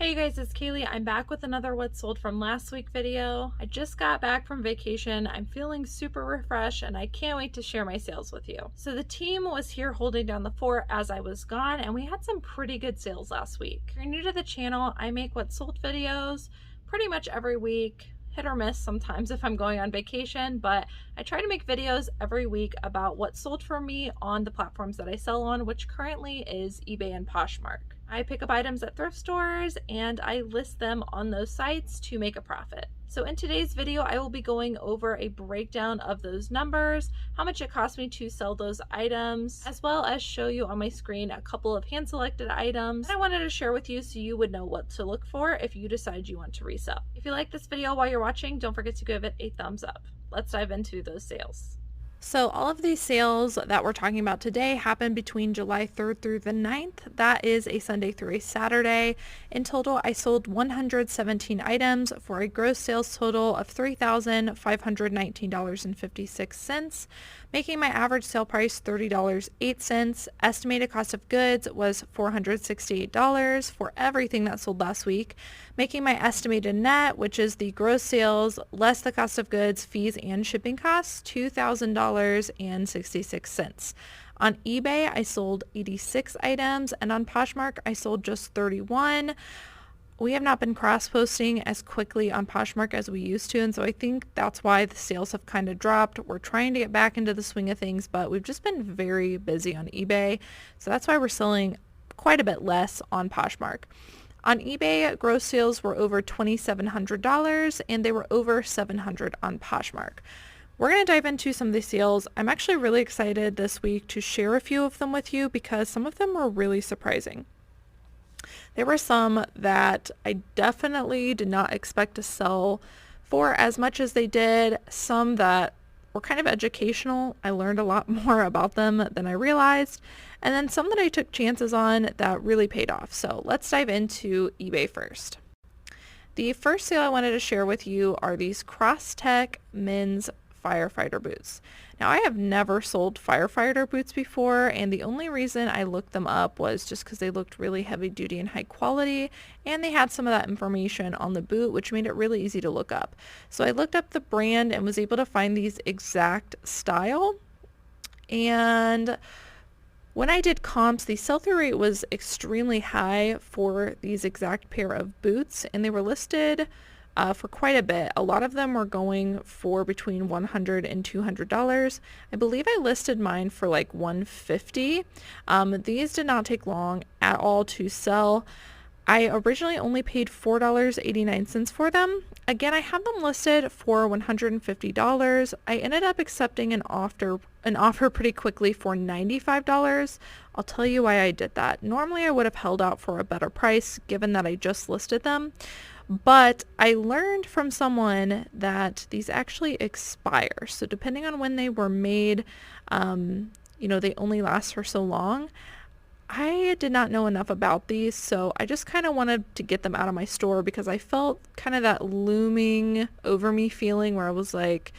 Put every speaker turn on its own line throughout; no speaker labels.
Hey you guys, it's Cayley. I'm back with another what sold from last week video. I just got back from vacation. I'm feeling super refreshed and I can't wait to share my sales with you. So the team was here holding down the fort as I was gone, and we had some pretty good sales last week. If you're new to the channel, I make what sold videos pretty much every week. Hit or miss sometimes if I'm going on vacation, but I try to make videos every week about what sold for me on the platforms that I sell on, which currently is eBay and Poshmark. I pick up items at thrift stores and I list them on those sites to make a profit. So in today's video, I will be going over a breakdown of those numbers, how much it cost me to sell those items, as well as show you on my screen a couple of hand selected items I wanted to share with you so you would know what to look for if you decide you want to resell. If you like this video while you're watching, don't forget to give it a thumbs up. Let's dive into those sales. So all of these sales that we're talking about today happened between July 3rd through the 9th. That is a Sunday through a Saturday. In total, I sold 117 items for a gross sales total of $3,519.56, making my average sale price $30.08. Estimated cost of goods was $468 for everything that sold last week, making my estimated net, which is the gross sales less the cost of goods, fees, and shipping costs, $2,000.66. On eBay, I sold 86 items, and on Poshmark, I sold just 31. We have not been cross-posting as quickly on Poshmark as we used to, and so I think that's why the sales have kind of dropped. We're trying to get back into the swing of things, but we've just been very busy on eBay, so that's why we're selling quite a bit less on Poshmark. On eBay, gross sales were over $2,700, and they were over $700 on Poshmark. We're going to dive into some of these sales. I'm actually really excited this week to share a few of them with you because some of them were really surprising. There were some that I definitely did not expect to sell for as much as they did, some that were kind of educational. I learned a lot more about them than I realized, and then some that I took chances on that really paid off. So let's dive into eBay first. The first sale I wanted to share with you are these Cross-Tech men's firefighter boots. Now, I have never sold firefighter boots before, and the only reason I looked them up was just because they looked really heavy duty and high quality, and they had some of that information on the boot, which made it really easy to look up. So I looked up the brand and was able to find these exact style, and when I did comps, the sell-through rate was extremely high for these exact pair of boots, and they were listed for quite a bit. A lot of them were going for between $100 and $200. I believe I listed mine for like $150. These did not take long at all to sell. I originally only paid $4.89 for them. Again, I had them listed for $150. I ended up accepting an offer pretty quickly for $95. I'll tell you why I did that. Normally I would have held out for a better price given that I just listed them. But I learned from someone that these actually expire. So depending on when they were made, they only last for so long. I did not know enough about these, so I just kind of wanted to get them out of my store because I felt kind of that looming over me feeling where I was like,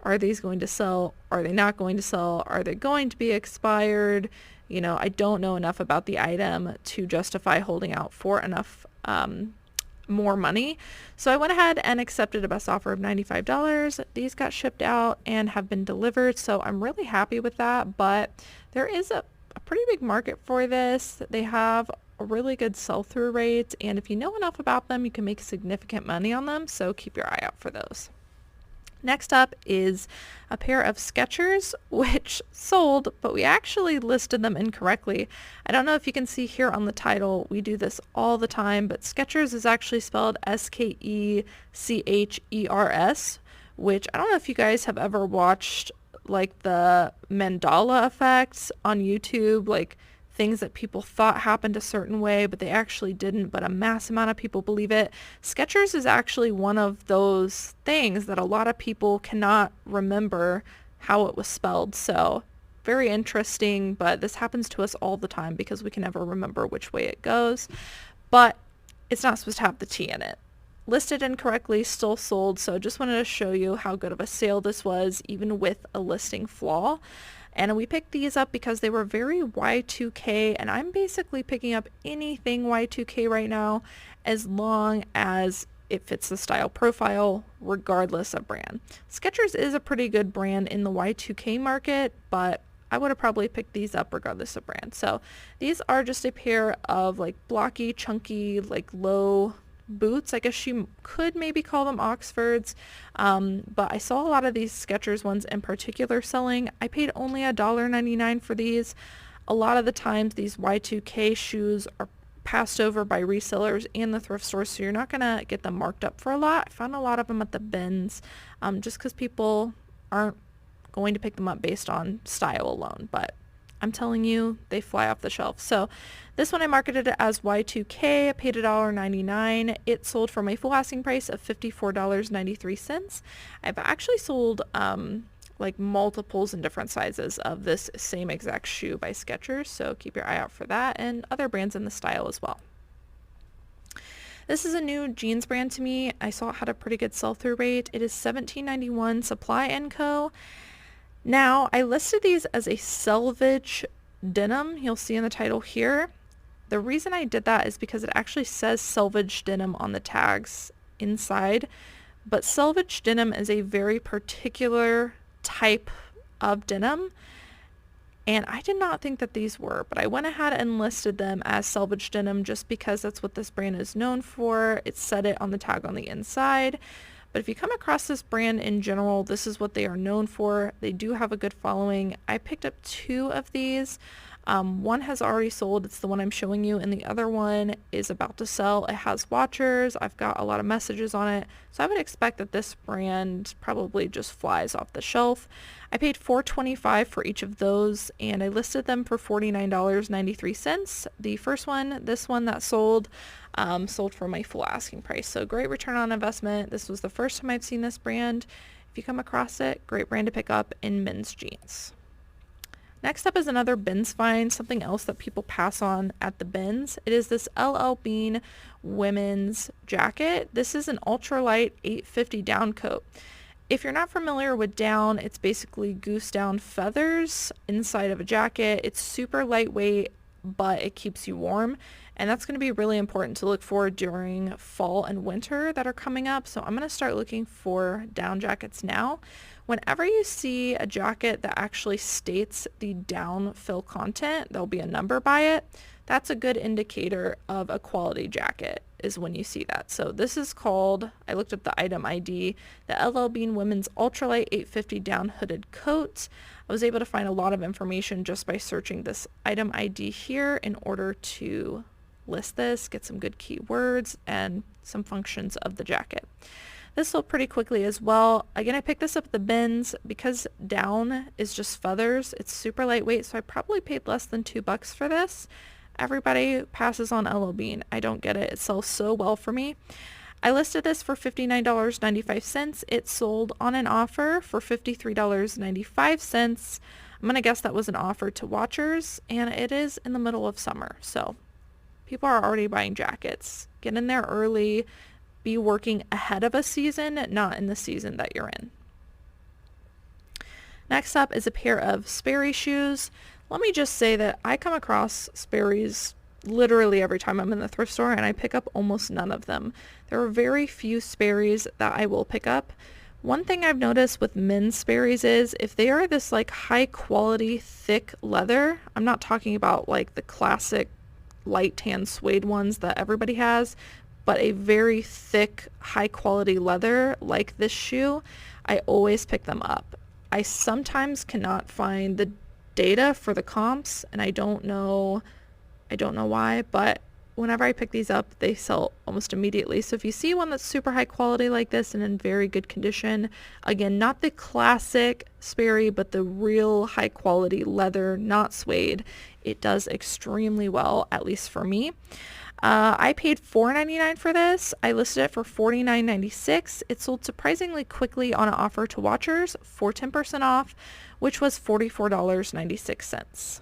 are these going to sell? Are they not going to sell? Are they going to be expired? I don't know enough about the item to justify holding out for enough more money. So I went ahead and accepted a best offer of $95. These got shipped out and have been delivered, so I'm really happy with that, but there is a pretty big market for this. They have a really good sell-through rate, and if you know enough about them, you can make significant money on them, so keep your eye out for those. Next up is a pair of Skechers, which sold, but we actually listed them incorrectly. I don't know if you can see here on the title, we do this all the time, but Skechers is actually spelled Skechers, which I don't know if you guys have ever watched like the Mandela effects on YouTube, like things that people thought happened a certain way, but they actually didn't, but a mass amount of people believe it. Skechers is actually one of those things that a lot of people cannot remember how it was spelled. So very interesting, but this happens to us all the time because we can never remember which way it goes, but it's not supposed to have the T in it. listed incorrectly, still sold. So just wanted to show you how good of a sale this was, even with a listing flaw. And we picked these up because they were very Y2K, and I'm basically picking up anything Y2K right now as long as it fits the style profile, regardless of brand. Skechers is a pretty good brand in the Y2K market, but I would have probably picked these up regardless of brand. So these are just a pair of like blocky, chunky, like low boots. I guess you could maybe call them Oxfords, but I saw a lot of these Skechers ones in particular selling. I paid only $1.99 for these. A lot of the times these Y2K shoes are passed over by resellers and the thrift stores, so you're not gonna get them marked up for a lot. I found a lot of them at the bins, just because people aren't going to pick them up based on style alone, but I'm telling you, they fly off the shelf. So this one I marketed it as Y2K. I paid $1.99. It sold for my full asking price of $54.93. I've actually sold like multiples in different sizes of this same exact shoe by Skechers, so keep your eye out for that, and other brands in the style as well. This is a new jeans brand to me. I saw it had a pretty good sell-through rate. It is $17.91, Supply & Co. Now, I listed these as a selvage denim. You'll see in the title here. The reason I did that is because it actually says selvage denim on the tags inside, but selvage denim is a very particular type of denim, and I did not think that these were, but I went ahead and listed them as selvage denim just because that's what this brand is known for. It said it on the tag on the inside. But if you come across this brand in general, this is what they are known for. They do have a good following. I picked up 2 of these. One has already sold. It's the one I'm showing you, and the other one is about to sell. It has watchers. I've got a lot of messages on it. So I would expect that this brand probably just flies off the shelf. I paid $4.25 for each of those, and I listed them for $49.93. The first one, this one that sold, sold for my full asking price. So great return on investment. This was the first time I've seen this brand. If you come across it, great brand to pick up in men's jeans. Next up is another bins find, something else that people pass on at the bins. It is this LL Bean women's jacket. This is an ultralight 850 down coat. If you're not familiar with down, it's basically goose down feathers inside of a jacket. It's super lightweight, but it keeps you warm. And that's going to be really important to look for during fall and winter that are coming up. So I'm going to start looking for down jackets now. Whenever you see a jacket that actually states the down fill content, there'll be a number by it. That's a good indicator of a quality jacket, is when you see that. So this is called, I looked up the item ID, the LL Bean Women's Ultralight 850 Down Hooded Coat. I was able to find a lot of information just by searching this item ID here in order to list this, get some good keywords and some functions of the jacket. This sold pretty quickly as well. Again, I picked this up at the bins because down is just feathers. It's super lightweight, so I probably paid less than $2 for this. Everybody passes on LL Bean. I don't get it. It sells so well for me. I listed this for $59.95. It sold on an offer for $53.95. I'm going to guess that was an offer to watchers, and it is in the middle of summer, so people are already buying jackets. Get in there early. Be working ahead of a season, not in the season that you're in. Next up is a pair of Sperry shoes. Let me just say that I come across Sperry's literally every time I'm in the thrift store, and I pick up almost none of them. There are very few Sperry's that I will pick up. One thing I've noticed with men's Sperry's is if they are this like high quality thick leather, I'm not talking about like the classic light tan suede ones that everybody has, but a very thick, high quality leather like this shoe, I always pick them up. I sometimes cannot find the data for the comps, and I don't know why, but whenever I pick these up, they sell almost immediately. So if you see one that's super high quality like this and in very good condition, again, not the classic Sperry, but the real high quality leather, not suede, it does extremely well, at least for me. I paid $4.99 for this. I listed it for $49.96. It sold surprisingly quickly on an offer to watchers for 10% off, which was $44.96.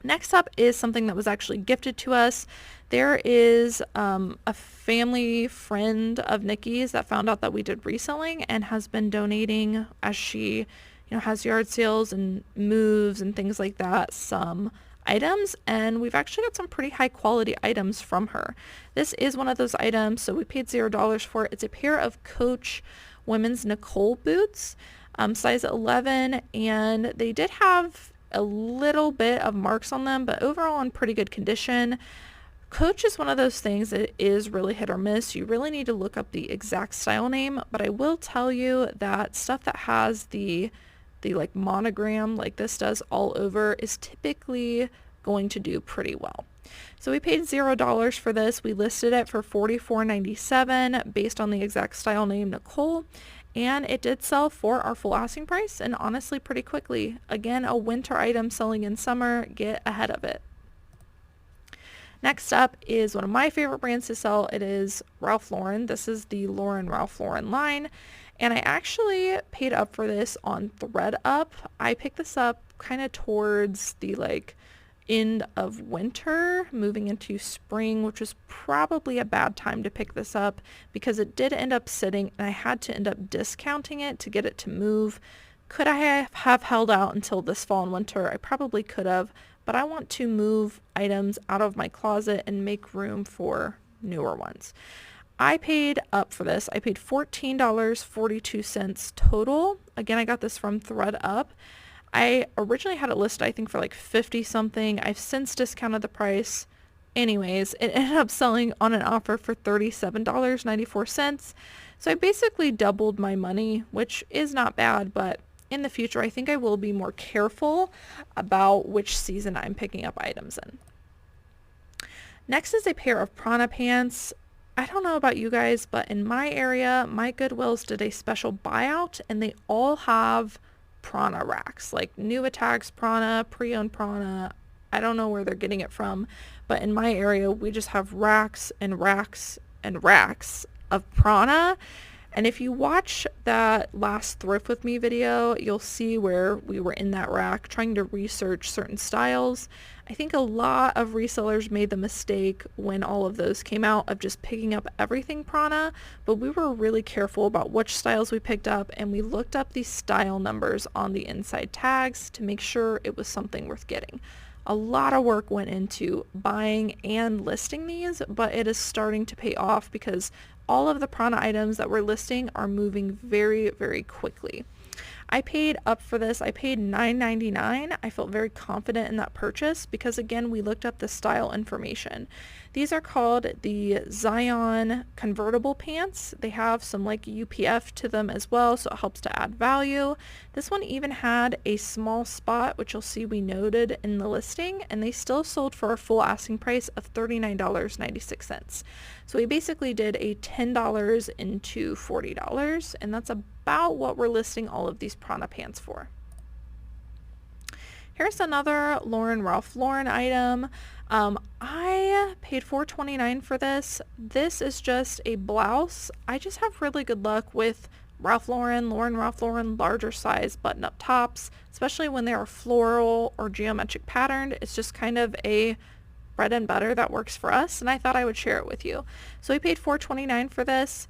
Next up is something that was actually gifted to us. There is a family friend of Nikki's that found out that we did reselling and has been donating as she, has yard sales and moves and things like that, some items, and we've actually got some pretty high quality items from her. This is one of those items, so we paid $0 for it. It's a pair of Coach women's Nicole boots, size 11, and they did have a little bit of marks on them, but overall in pretty good condition. Coach is one of those things that is really hit or miss. You really need to look up the exact style name, but I will tell you that stuff that has the like monogram like this does all over is typically going to do pretty well. So we paid $0 for this. We listed it for $44.97 based on the exact style name Nicole, and it did sell for our full asking price and honestly pretty quickly. Again, a winter item selling in summer, get ahead of it. Next up is one of my favorite brands to sell. It is Ralph Lauren. This is the Lauren Ralph Lauren line. And I actually paid up for this on ThreadUp. I picked this up kind of towards the end of winter, moving into spring, which was probably a bad time to pick this up because it did end up sitting and I had to end up discounting it to get it to move. Could I have held out until this fall and winter? I probably could have, but I want to move items out of my closet and make room for newer ones. I paid up for this. I paid $14.42 total. Again, I got this from ThreadUp. I originally had it listed, I think, for like 50 something. I've since discounted the price. Anyways, it ended up selling on an offer for $37.94. So I basically doubled my money, which is not bad, but in the future, I think I will be more careful about which season I'm picking up items in. Next is a pair of Prana pants. I don't know about you guys, but in my area, my Goodwills did a special buyout and they all have Prana racks, like new attacks Prana, pre-owned Prana. I don't know where they're getting it from, but in my area, we just have racks and racks and racks of Prana. And if you watch that last Thrift With Me video, you'll see where we were in that rack trying to research certain styles. I think a lot of resellers made the mistake when all of those came out of just picking up everything Prana, but we were really careful about which styles we picked up, and we looked up the style numbers on the inside tags to make sure it was something worth getting. A lot of work went into buying and listing these, but it is starting to pay off because all of the Prana items that we're listing are moving very, very quickly. I paid up for this. I paid $9.99. I felt very confident in that purchase because, again, we looked up the style information. These are called the Zion convertible pants. They have some UPF to them as well, so it helps to add value. This one even had a small spot, which you'll see we noted in the listing, and they still sold for a full asking price of $39.96. So we basically did a $10 into $40, and that's about what we're listing all of these Prana pants for. Here's another Lauren Ralph Lauren item. I paid $4.29 for this. This is just a blouse. I just have really good luck with Ralph Lauren Ralph Lauren larger size button-up tops, especially when they are floral or geometric patterned. It's just kind of a bread and butter that works for us, and I thought I would share it with you. So we paid $4.29 for this.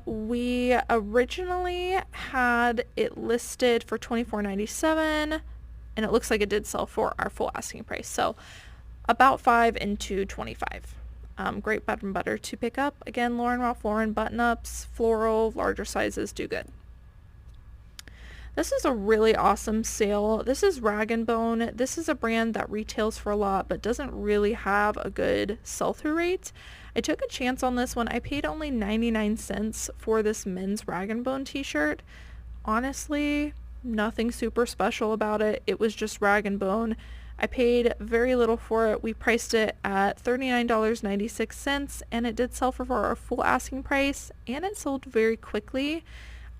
We originally had it listed for $24.97, and it looks like it did sell for our full asking price. So about 5 into 25. Great bread and butter to pick up. Again, Lauren Ralph Lauren button-ups, floral, larger sizes do good. This is a really awesome sale. This is Rag & Bone. This is a brand that retails for a lot but doesn't really have a good sell-through rate. I took a chance on this one. I paid only 99 cents for this men's Rag & Bone t-shirt. Honestly, nothing super special about it. It was just Rag & Bone. I paid very little for it. We priced it at $39.96 and it did sell for our full asking price, and it sold very quickly.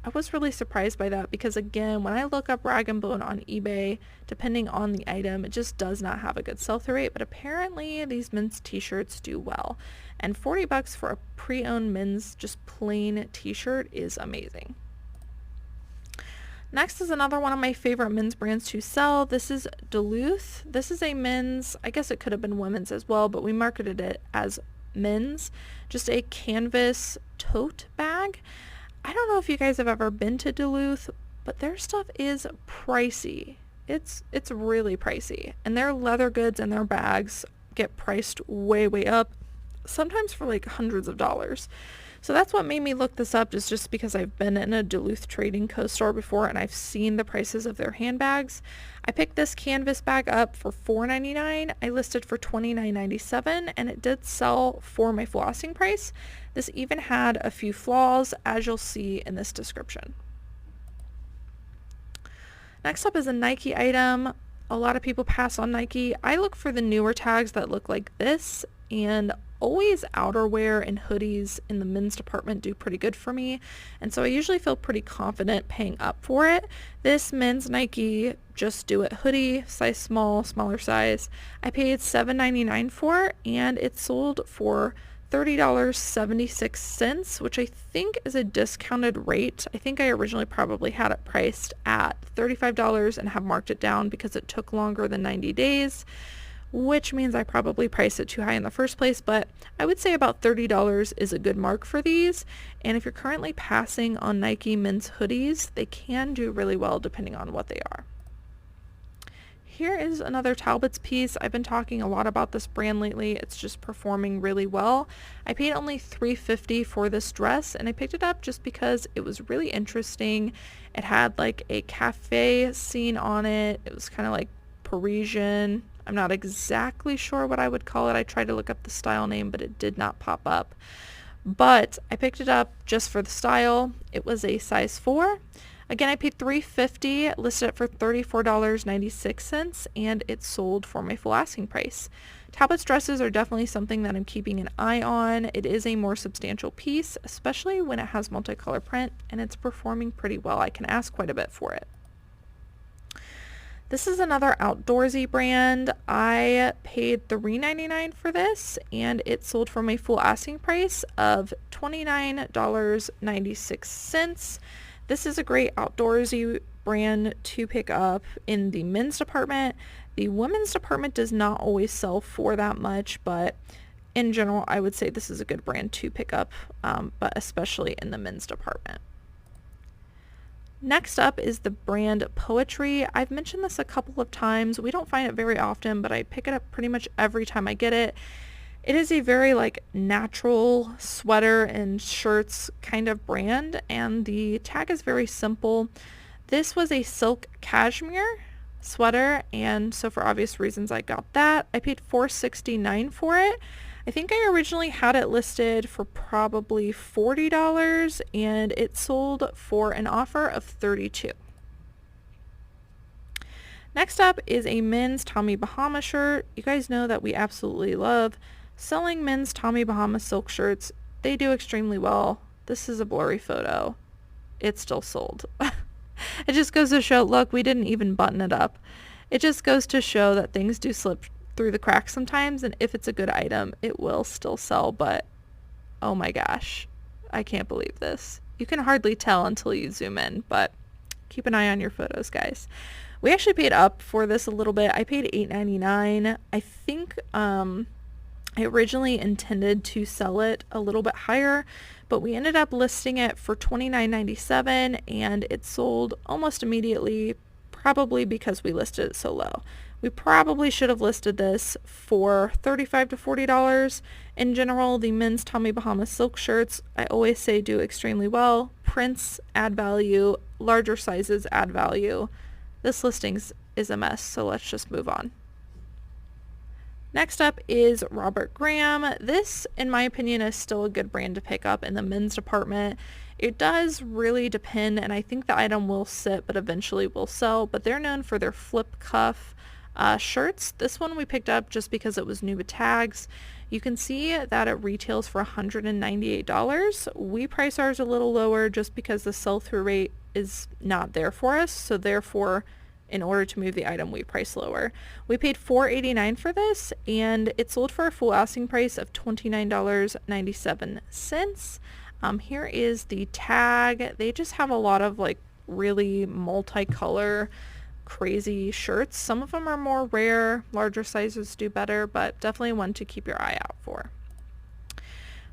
I was really surprised by that because, again, when I look up Rag & Bone on eBay, depending on the item, it just does not have a good sell-through rate, but apparently these men's t-shirts do well. And $40 for a pre-owned men's just plain t-shirt is amazing. Next is another one of my favorite men's brands to sell. This is Duluth. This is a men's, I guess it could have been women's as well, but we marketed it as men's. Just a canvas tote bag. I don't know if you guys have ever been to Duluth, but their stuff is pricey. It's really pricey. And their leather goods and their bags get priced way, way up, sometimes for like hundreds of dollars. So that's what made me look this up, is just because I've been in a Duluth Trading Co. store before and I've seen the prices of their handbags. I picked this canvas bag up for $4.99. I listed for $29.97 and it did sell for my full asking price. This even had a few flaws, as you'll see in this description. Next up is a Nike item. A lot of people pass on Nike. I look for the newer tags that look like this, and always outerwear and hoodies in the men's department do pretty good for me, and so I usually feel pretty confident paying up for it. This men's Nike Just Do It hoodie, size small, smaller size, I paid $7.99 for, and it sold for $30.76, which I think is a discounted rate. I think I originally probably had it priced at $35 and have marked it down because it took longer than 90 days, which means I probably priced it too high in the first place, but I would say about $30 is a good mark for these. And if you're currently passing on Nike men's hoodies, they can do really well depending on what they are. Here is another Talbot's piece. I've been talking a lot about this brand lately. It's just performing really well. I paid only $3.50 for this dress, and I picked it up just because it was really interesting. It had like a cafe scene on it. It was kind of like Parisian. I'm not exactly sure what I would call it. I tried to look up the style name, but it did not pop up. But I picked it up just for the style. It was a size 4. Again, I paid $3.50, listed it for $34.96, and it sold for my full asking price. Talbot's dresses are definitely something that I'm keeping an eye on. It is a more substantial piece, especially when it has multicolor print, and it's performing pretty well. I can ask quite a bit for it. This is another outdoorsy brand. I paid $3.99 for this, and it sold for my full asking price of $29.96. This is a great outdoorsy brand to pick up in the men's department. The women's department does not always sell for that much, but in general, I would say this is a good brand to pick up, but especially in the men's department. Next up is the brand Poetry. I've mentioned this a couple of times. We don't find it very often, but I pick it up pretty much every time I get it. It is a very like natural sweater and shirts kind of brand, and the tag is very simple. This was a silk cashmere sweater, and so for obvious reasons I got that. I paid $4.69 for it. I think I originally had it listed for probably $40, and it sold for an offer of $32. Next up is a men's Tommy Bahama shirt. You guys know that we absolutely love selling men's Tommy Bahama silk shirts. They do extremely well. This is a blurry photo. It's still sold. It just goes to show, look, we didn't even button it up. It just goes to show that things do slip through the cracks sometimes, and if it's a good item, it will still sell, but oh my gosh, I can't believe this. You can hardly tell until you zoom in, but keep an eye on your photos, guys. We actually paid up for this a little bit. I paid $8.99. I think I originally intended to sell it a little bit higher, but we ended up listing it for $29.97, and it sold almost immediately, probably because we listed it so low. We probably should have listed this for $35 to $40. In general, the men's Tommy Bahama silk shirts, I always say, do extremely well. Prints add value, larger sizes add value. This listing is a mess, so let's just move on. Next up is Robert Graham. This, in my opinion, is still a good brand to pick up in the men's department. It does really depend, and I think the item will sit, but eventually will sell, but they're known for their flip cuff shirts. This one we picked up just because it was new with tags. You can see that it retails for $198. We price ours a little lower just because the sell-through rate is not there for us, so therefore in order to move the item we price lower. We paid $4.89 for this, and it sold for a full asking price of $29.97. Here is the tag. They just have a lot of like really multicolor crazy shirts. Some of them are more rare, larger sizes do better, but definitely one to keep your eye out for.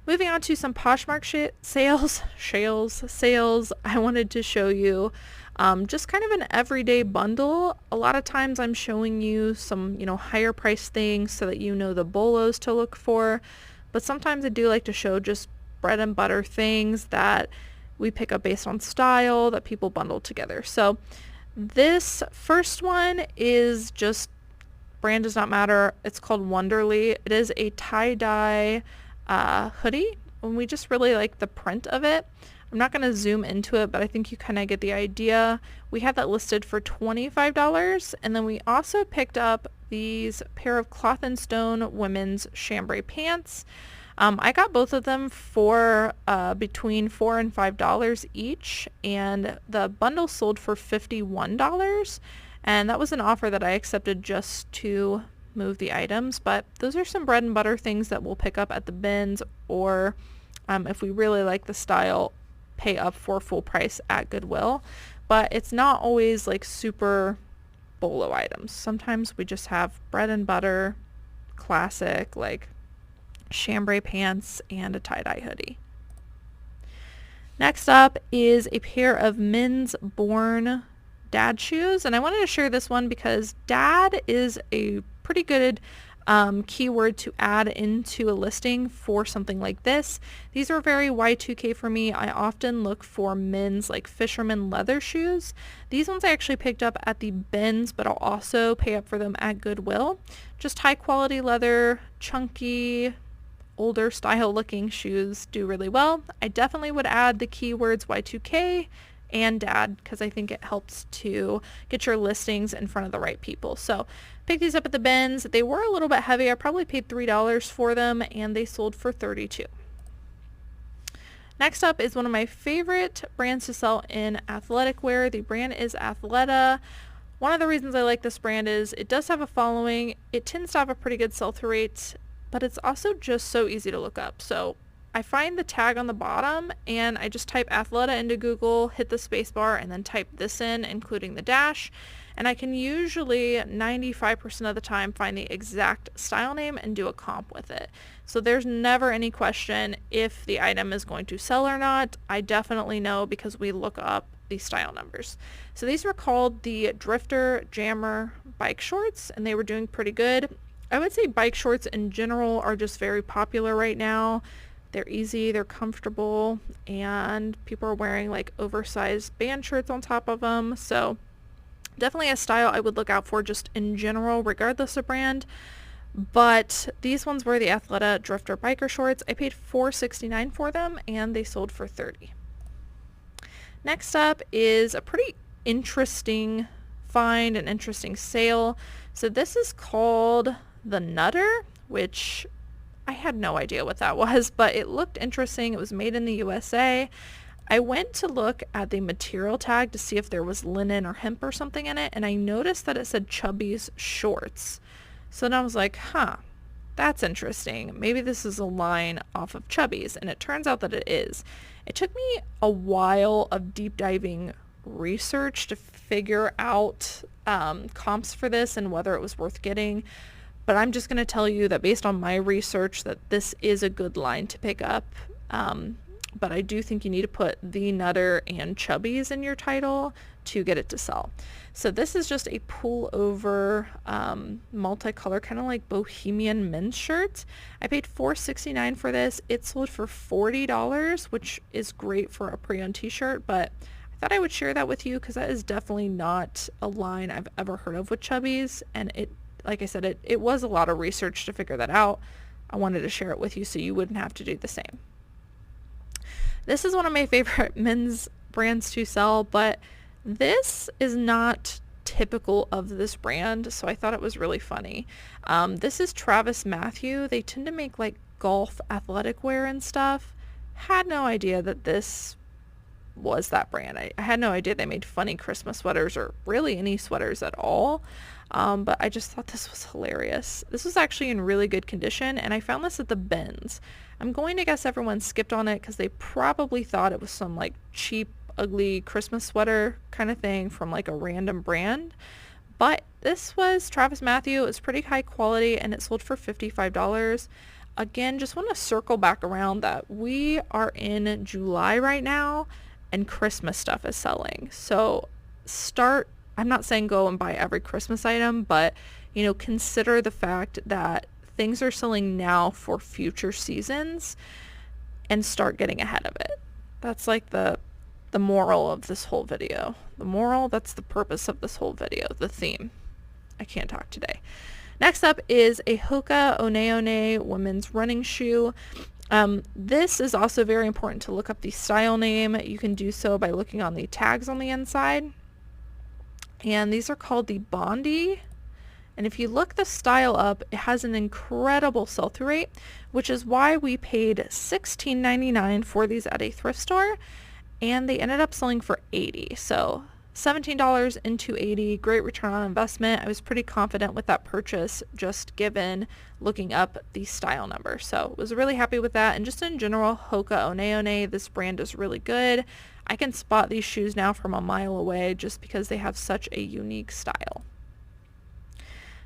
Moving on to some Poshmark sales, I wanted to show you just kind of an everyday bundle. A lot of times I'm showing you some, higher price things so that you know the bolos to look for, but sometimes I do like to show just bread and butter things that we pick up based on style that people bundle together. So this first one is just, brand does not matter. It's called Wonderly. It is a tie-dye hoodie, and we just really like the print of it. I'm not going to zoom into it, but I think you kind of get the idea. We had that listed for $25, and then we also picked up these pair of Cloth and Stone women's chambray pants. I got both of them for between $4 and $5 each, and the bundle sold for $51, and that was an offer that I accepted just to move the items. But those are some bread and butter things that we'll pick up at the bins, or if we really like the style, pay up for full price at Goodwill. But it's not always like super bolo items. Sometimes we just have bread and butter, classic like chambray pants and a tie-dye hoodie. Next up is a pair of men's Born dad shoes, and I wanted to share this one because dad is a pretty good keyword to add into a listing for something like this. These are very Y2K for me. I often look for men's like fisherman leather shoes. These ones I actually picked up at the bins, but I'll also pay up for them at Goodwill. Just high quality leather, chunky, older style looking shoes do really well. I definitely would add the keywords Y2K and dad because I think it helps to get your listings in front of the right people. So pick these up at the bins. They were a little bit heavy. I probably paid $3 for them, and they sold for $32. Next up is one of my favorite brands to sell in athletic wear. The brand is Athleta. One of the reasons I like this brand is it does have a following. It tends to have a pretty good sell-through rate, but it's also just so easy to look up. So I find the tag on the bottom and I just type Athleta into Google, hit the space bar, and then type this in, including the dash. And I can usually 95% of the time find the exact style name and do a comp with it. So there's never any question if the item is going to sell or not. I definitely know because we look up the style numbers. So these were called the Drifter Jammer bike shorts, and they were doing pretty good. I would say bike shorts in general are just very popular right now. They're easy, they're comfortable, and people are wearing like oversized band shirts on top of them. So definitely a style I would look out for just in general, regardless of brand. But these ones were the Athleta Drifter biker shorts. I paid $4.69 for them, and they sold for $30. Next up is a pretty interesting find, an interesting sale. So this is called the Nutter, which I had no idea what that was, but it looked interesting. It was made in the USA. I went to look at the material tag to see if there was linen or hemp or something in it, and I noticed that it said Chubby's Shorts. So then I was like, that's interesting. Maybe this is a line off of Chubby's, and it turns out that it is. It took me a while of deep diving research to figure out comps for this and whether it was worth getting. But I'm just going to tell you that based on my research that this is a good line to pick up. But I do think you need to put the Nutter and Chubby's in your title to get it to sell. So this is just a pullover multicolor, kind of like bohemian men's shirt. I paid $4.69 for this. It sold for $40, which is great for a pre-owned t-shirt, but I thought I would share that with you because that is definitely not a line I've ever heard of with Chubby's, and it, like I said, it was a lot of research to figure that out. I wanted to share it with you so you wouldn't have to do the same. This is one of my favorite men's brands to sell, but this is not typical of this brand, so I thought it was really funny. This is Travis Mathew. They tend to make like golf athletic wear and stuff. Had no idea that this was that brand. I had no idea they made funny Christmas sweaters or really any sweaters at all. But I just thought this was hilarious. This was actually in really good condition, and I found this at the bins. I'm going to guess everyone skipped on it because they probably thought it was some like cheap ugly Christmas sweater kind of thing from like a random brand. But this was Travis Matthew. It's pretty high quality and it sold for $55. Again, just want to circle back around that we are in July right now and Christmas stuff is selling. So I'm not saying go and buy every Christmas item, but consider the fact that things are selling now for future seasons and start getting ahead of it. That's like the moral of this whole video. The moral, that's the purpose of this whole video, the theme. I can't talk today. Next up is a Hoka One One women's running shoe. This is also very important to look up the style name. You can do so by looking on the tags on the inside. And these are called the Bondi. And if you look the style up, it has an incredible sell-through rate, which is why we paid $16.99 for these at a thrift store, and they ended up selling for $80. So $17 into $80, great return on investment. I was pretty confident with that purchase, just given looking up the style number. So was really happy with that. And just in general, Hoka One One, this brand is really good. I can spot these shoes now from a mile away just because they have such a unique style.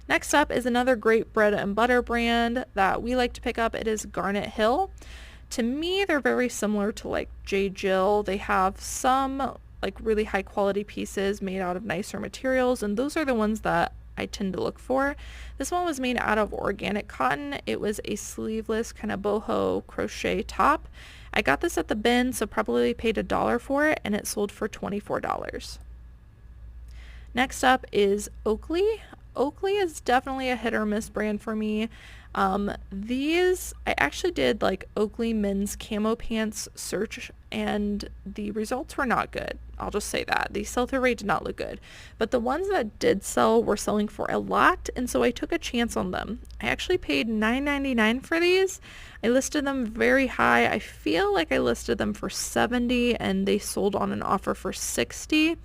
Next up is another great bread and butter brand that we like to pick up. It is Garnet Hill. To me, they're very similar to like J. Jill. They have some like really high quality pieces made out of nicer materials, and those are the ones that I tend to look for. This one was made out of organic cotton. It was a sleeveless kind of boho crochet top. I got this at the bin, so probably paid $1 for it, and it sold for $24. Next up is Oakley. Oakley is definitely a hit or miss brand for me. I actually did like Oakley men's camo pants search, and the results were not good. I'll just say that. The sell-through rate did not look good. But the ones that did sell were selling for a lot, and so I took a chance on them. I actually paid $9.99 for these. I listed them very high. I feel like I listed them for $70, and they sold on an offer for $60.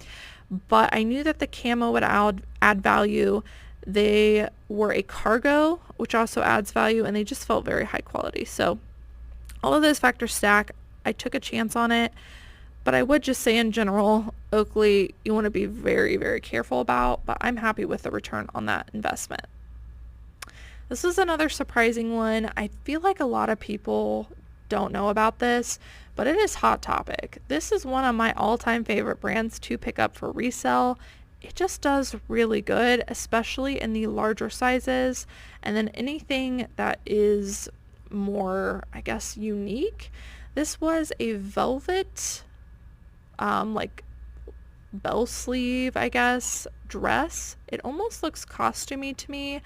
But I knew that the camo would add value. They were a cargo, which also adds value, and they just felt very high quality. So all of those factors stack. I took a chance on it, but I would just say in general, Oakley, you want to be very, very careful about, but I'm happy with the return on that investment. This is another surprising one. I feel like a lot of people don't know about this, but it is Hot Topic. This is one of my all-time favorite brands to pick up for resale. It just does really good, especially in the larger sizes, and then anything that is more, I guess, unique. This was a velvet like bell sleeve, I guess, dress. It almost looks costumey to me,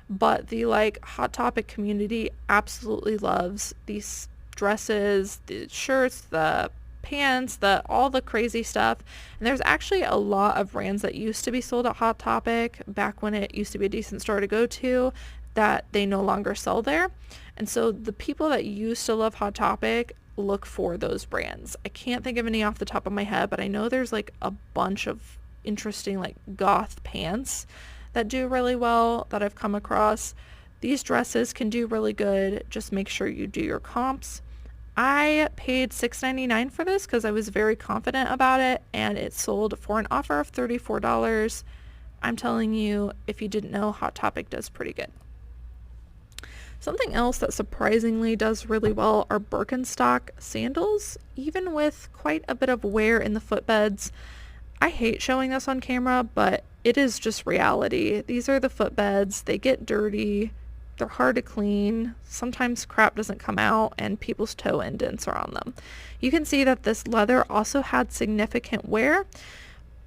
but the like Hot Topic community absolutely loves these dresses, the shirts, the pants, all the crazy stuff. And there's actually a lot of brands that used to be sold at Hot Topic back when it used to be a decent store to go to that they no longer sell there. And so the people that used to love Hot Topic look for those brands. I can't think of any off the top of my head, but I know there's like a bunch of interesting like goth pants that do really well that I've come across. These dresses can do really good. Just make sure you do your comps. I paid $6.99 for this because I was very confident about it, and it sold for an offer of $34. I'm telling you, if you didn't know, Hot Topic does pretty good. Something else that surprisingly does really well are Birkenstock sandals, even with quite a bit of wear in the footbeds. I hate showing this on camera, but it is just reality. These are the footbeds. They get dirty. They're hard to clean. Sometimes crap doesn't come out and people's toe indents are on them. You can see that this leather also had significant wear,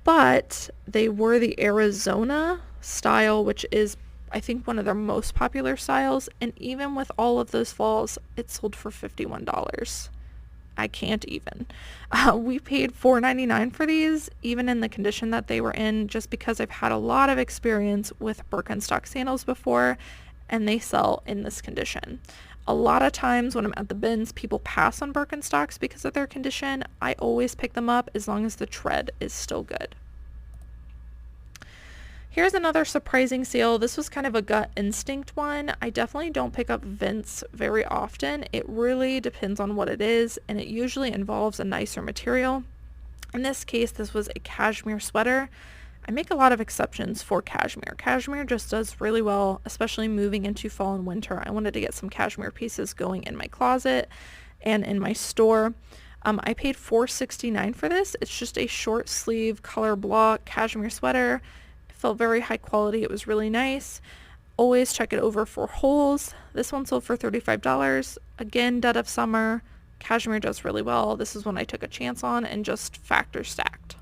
but they were the Arizona style, which is, I think, one of their most popular styles. And even with all of those flaws, it sold for $51. I can't even. We paid $4.99 for these, even in the condition that they were in, just because I've had a lot of experience with Birkenstock sandals before, and they sell in this condition. A lot of times when I'm at the bins, people pass on Birkenstocks because of their condition. I always pick them up as long as the tread is still good. Here's another surprising sale. This was kind of a gut instinct one. I definitely don't pick up Vince very often. It really depends on what it is, and it usually involves a nicer material. In this case, this was a cashmere sweater. I make a lot of exceptions for cashmere. Cashmere just does really well, especially moving into fall and winter. I wanted to get some cashmere pieces going in my closet and in my store. I paid $4.69 for this. It's just a short sleeve color block cashmere sweater. It felt very high quality. It was really nice. Always check it over for holes. This one sold for $35. Again, dead of summer. Cashmere does really well. This is one I took a chance on and just factor stacked.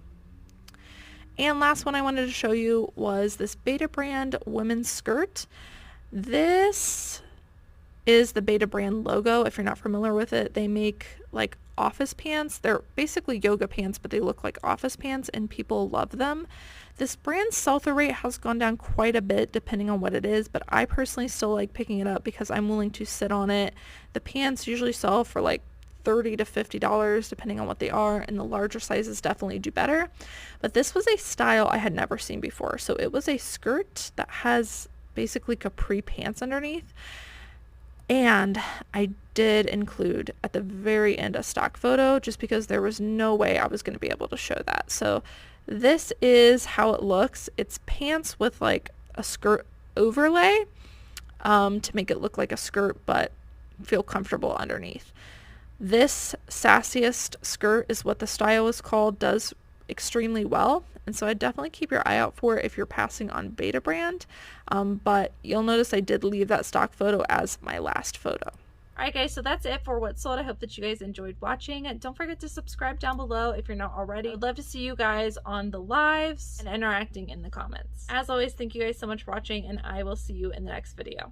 And last one I wanted to show you was this Beta brand women's skirt. This is the Beta brand logo. If you're not familiar with it, they make like office pants. They're basically yoga pants, but they look like office pants and people love them. This brand's sell-through rate has gone down quite a bit depending on what it is, but I personally still like picking it up because I'm willing to sit on it. The pants usually sell for like $30 to $50 depending on what they are, and the larger sizes definitely do better. But this was a style I had never seen before. So it was a skirt that has basically capri pants underneath, and I did include at the very end a stock photo just because there was no way I was going to be able to show that. So this is how it looks. It's pants with like a skirt overlay to make it look like a skirt but feel comfortable underneath. This Sassiest skirt is what the style is called, does extremely well, and so I definitely keep your eye out for it if you're passing on Beta brand, but you'll notice I did leave that stock photo as my last photo. Alright guys, so that's it for what sold. I hope that you guys enjoyed watching. Don't forget to subscribe down below if you're not already. I'd love to see you guys on the lives and interacting in the comments. As always, thank you guys so much for watching, and I will see you in the next video.